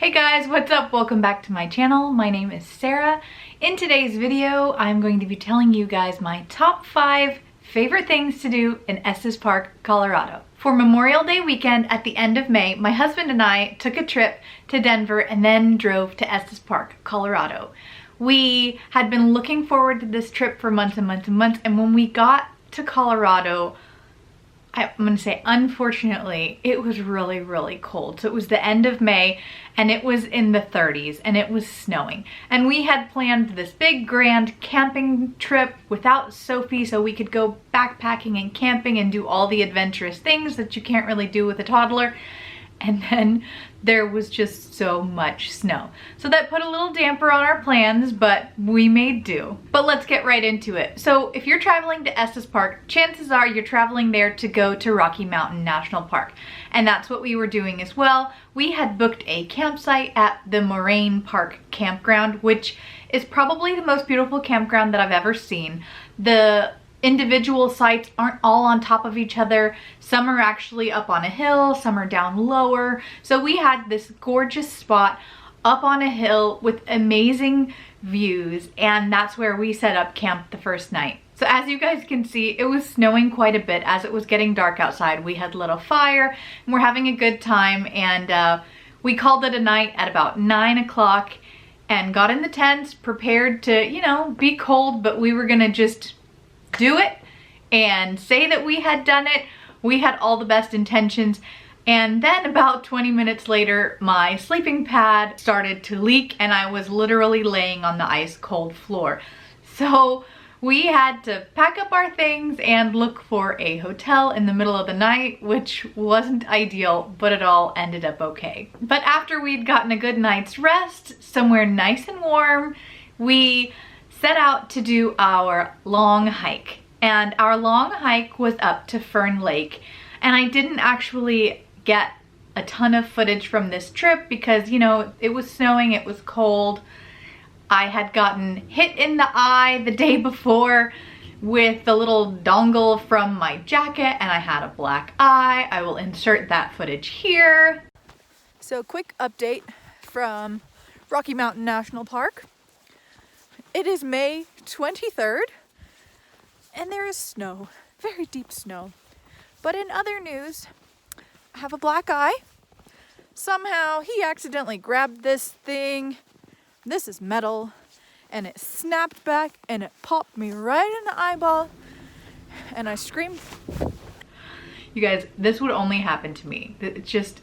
Hey guys, what's up? Welcome back to my channel. My name is Sarah. In today's video, I'm going to be telling you guys my top 5 favorite things to do in Estes Park, Colorado. For Memorial Day weekend at the end of May, my husband and I took a trip to Denver and then drove to Estes Park, Colorado. We had been looking forward to this trip for months and months and months, and when we got to Colorado, I'm gonna say unfortunately, it was really cold. So it was the end of May and it was in the 30s and it was snowing. And we had planned this big grand camping trip without Sophie so we could go backpacking and camping and do all the adventurous things that you can't really do with a toddler. And then there was just so much snow. So that put a little damper on our plans, but we made do. But let's get right into it. So if you're traveling to Estes Park, chances are you're traveling there to go to Rocky Mountain National Park. And that's what we were doing as well. We had booked a campsite at the Moraine Park Campground, which is probably the most beautiful campground that I've ever seen. The individual sites aren't all on top of each other. Some are actually up on a hill, some are down lower. So we had this gorgeous spot up on a hill with amazing views, and that's where we set up camp the first night. So as you guys can see, it was snowing quite a bit as it was getting dark outside. We had lit a fire and we're having a good time, and we called it a night at about 9 o'clock and got in the tents, prepared to, you know, be cold, but we were gonna just do it and say that we had done it. We had all the best intentions, and then about 20 minutes later my sleeping pad started to leak and I was literally laying on the ice cold floor. So we had to pack up our things and look for a hotel in the middle of the night, which wasn't ideal, but it all ended up okay. But after we'd gotten a good night's rest somewhere nice and warm, we set out to do our long hike. And our long hike was up to Fern Lake. And I didn't actually get a ton of footage from this trip because, you know, it was snowing, it was cold. I had gotten hit in the eye the day before with the little dongle from my jacket and I had a black eye. I will insert that footage here. So quick update from Rocky Mountain National Park. It is May 23rd and there is snow, very deep snow. But in other news, I have a black eye. Somehow he accidentally grabbed this thing. This is metal and it snapped back and it popped me right in the eyeball and I screamed. You guys, this would only happen to me. It's just,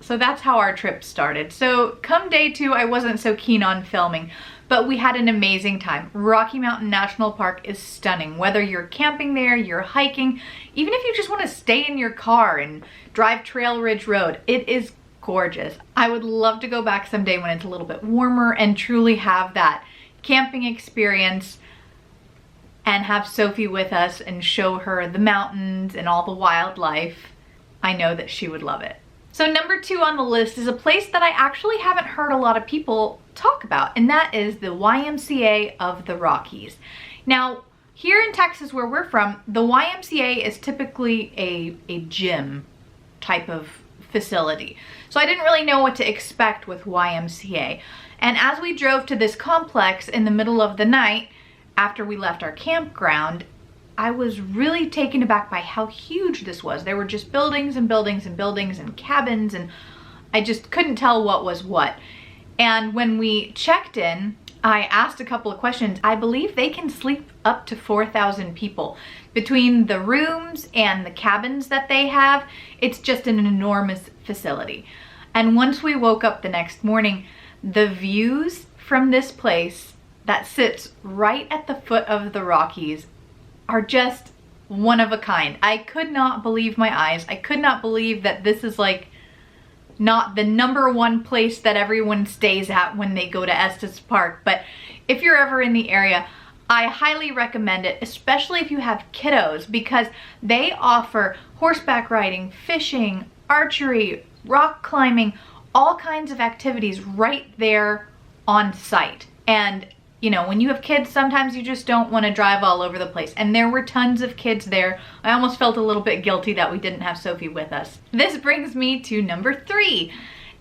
so that's how our trip started. So come day 2, I wasn't so keen on filming, but we had an amazing time. Rocky Mountain National Park is stunning. Whether you're camping there, you're hiking, even if you just want to stay in your car and drive Trail Ridge Road, it is gorgeous. I would love to go back someday when it's a little bit warmer and truly have that camping experience and have Sophie with us and show her the mountains and all the wildlife. I know that she would love it. So number 2 on the list is a place that I actually haven't heard a lot of people talk about, and that is the YMCA of the Rockies. Now, here in Texas where we're from, the YMCA is typically a gym type of facility. So I didn't really know what to expect with YMCA. And as we drove to this complex in the middle of the night, after we left our campground, I was really taken aback by how huge this was. There were just buildings and buildings and buildings and cabins, and I just couldn't tell what was what. And when we checked in, I asked a couple of questions. I believe they can sleep up to 4,000 people. Between the rooms and the cabins that they have, it's just an enormous facility. And once we woke up the next morning, the views from this place that sits right at the foot of the Rockies are just one of a kind. I could not believe my eyes. I could not believe that this is like not the #1 place that everyone stays at when they go to Estes Park. But if you're ever in the area, I highly recommend it, especially if you have kiddos, because they offer horseback riding, fishing, archery, rock climbing, all kinds of activities right there on site. And you know, when you have kids, sometimes you just don't want to drive all over the place. And there were tons of kids there. I almost felt a little bit guilty that we didn't have Sophie with us. This brings me to number 3.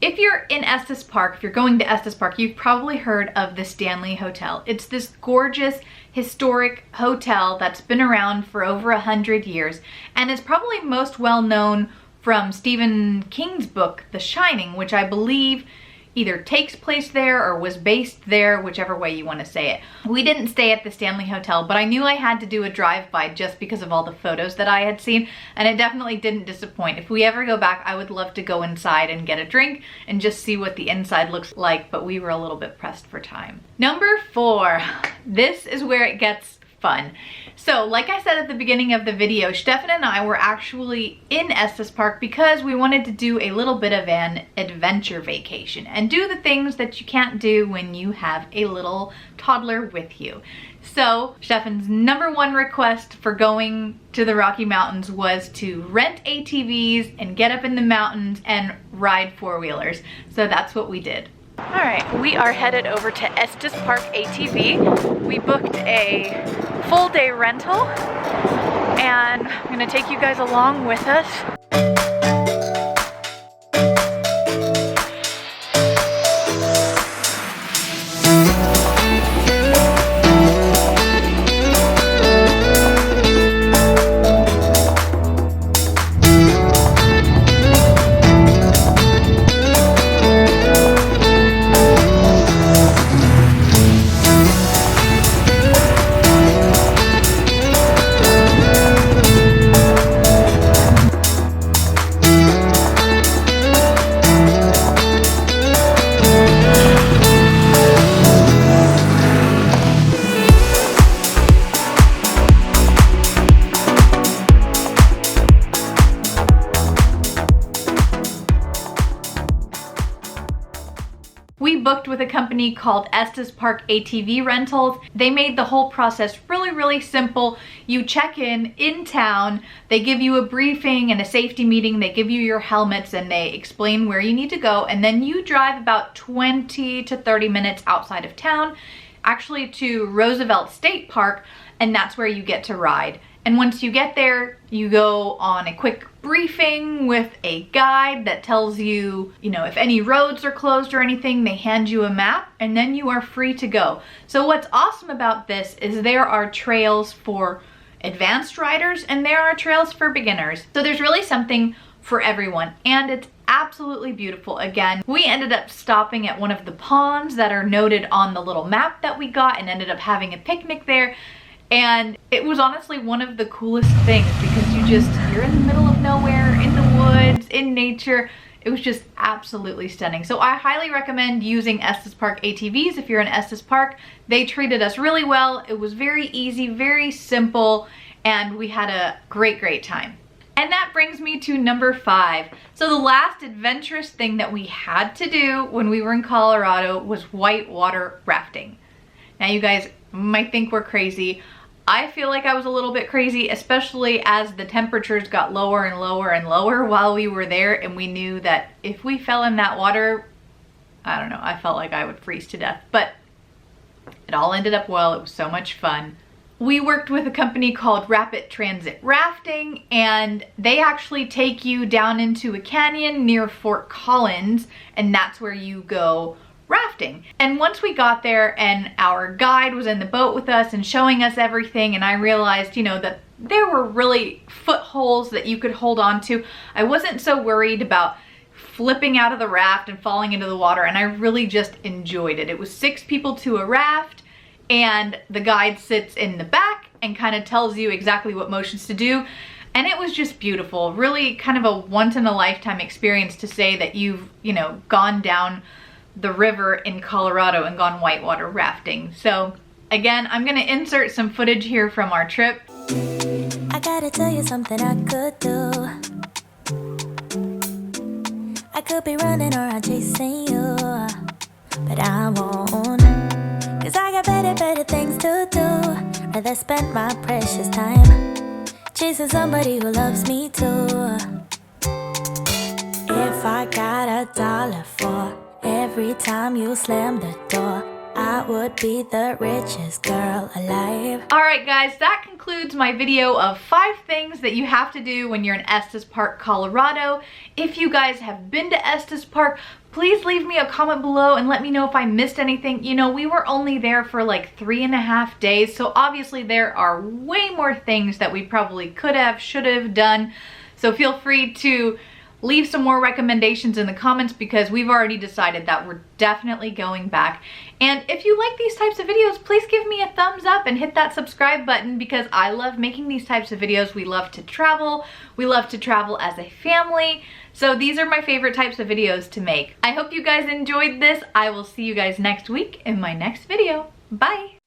If you're in Estes Park, if you're going to Estes Park, you've probably heard of the Stanley Hotel. It's this gorgeous, historic hotel that's been around for over 100 years and is probably most well known from Stephen King's book, The Shining, which I believe either takes place there or was based there, whichever way you want to say it. We didn't stay at the Stanley Hotel, but I knew I had to do a drive-by just because of all the photos that I had seen, and it definitely didn't disappoint. If we ever go back, I would love to go inside and get a drink and just see what the inside looks like, but we were a little bit pressed for time. Number 4, this is where it gets fun. So like I said at the beginning of the video, Stefan and I were actually in Estes Park because we wanted to do a little bit of an adventure vacation and do the things that you can't do when you have a little toddler with you. So Stefan's number 1 request for going to the Rocky Mountains was to rent ATVs and get up in the mountains and ride 4-wheelers. So that's what we did. All right, we are headed over to Estes Park ATV. We booked a full day rental and I'm gonna take you guys along with us. We booked with a company called Estes Park ATV Rentals. They made the whole process really simple. You check in town, they give you a briefing and a safety meeting, they give you your helmets and they explain where you need to go, and then you drive about 20 to 30 minutes outside of town, actually to Roosevelt State Park, and that's where you get to ride. And once you get there, you go on a quick briefing with a guide that tells you, if any roads are closed or anything, they hand you a map and then you are free to go. So what's awesome about this is there are trails for advanced riders and there are trails for beginners. So there's really something for everyone and it's absolutely beautiful. Again, we ended up stopping at one of the ponds that are noted on the little map that we got and ended up having a picnic there. And it was honestly one of the coolest things because you're in the middle of nowhere, in the woods, in nature. It was just absolutely stunning. So I highly recommend using Estes Park ATVs if you're in Estes Park. They treated us really well. It was very easy, very simple, and we had a great time. And that brings me to number 5. So the last adventurous thing that we had to do when we were in Colorado was whitewater rafting. Now you guys might think we're crazy. I feel like I was a little bit crazy, especially as the temperatures got lower and lower while we were there, and we knew that if we fell in that water, I don't know, I felt like I would freeze to death, but it all ended up well. It was so much fun. We worked with a company called Rapid Transit Rafting, and they actually take you down into a canyon near Fort Collins, and that's where you go rafting. And once we got there and our guide was in the boat with us and showing us everything, and I realized, that there were really footholds that you could hold on to, I wasn't so worried about flipping out of the raft and falling into the water, and I really just enjoyed it. It was 6 people to a raft, and the guide sits in the back and kind of tells you exactly what motions to do. And it was just beautiful. Really kind of a once-in-a-lifetime experience to say that you've, gone down the river in Colorado and gone whitewater rafting. So again, I'm gonna insert some footage here from our trip. I gotta tell you something I could do. I could be running around chasing you, but I won't, 'cause I got better things to do. Rather spend my precious time chasing somebody who loves me too. If I got $1 for every time you slam the door, I would be the richest girl alive. Alright guys, that concludes my video of 5 things that you have to do when you're in Estes Park, Colorado. If you guys have been to Estes Park, please leave me a comment below and let me know if I missed anything. You know, we were only there for like 3.5 days, so obviously there are way more things that we probably could have, should have done. So feel free to leave some more recommendations in the comments because we've already decided that we're definitely going back. And if you like these types of videos, please give me a thumbs up and hit that subscribe button because I love making these types of videos. We love to travel. We love to travel as a family. So these are my favorite types of videos to make. I hope you guys enjoyed this. I will see you guys next week in my next video. Bye.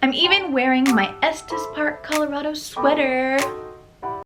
I'm even wearing my Estes Park, Colorado sweater.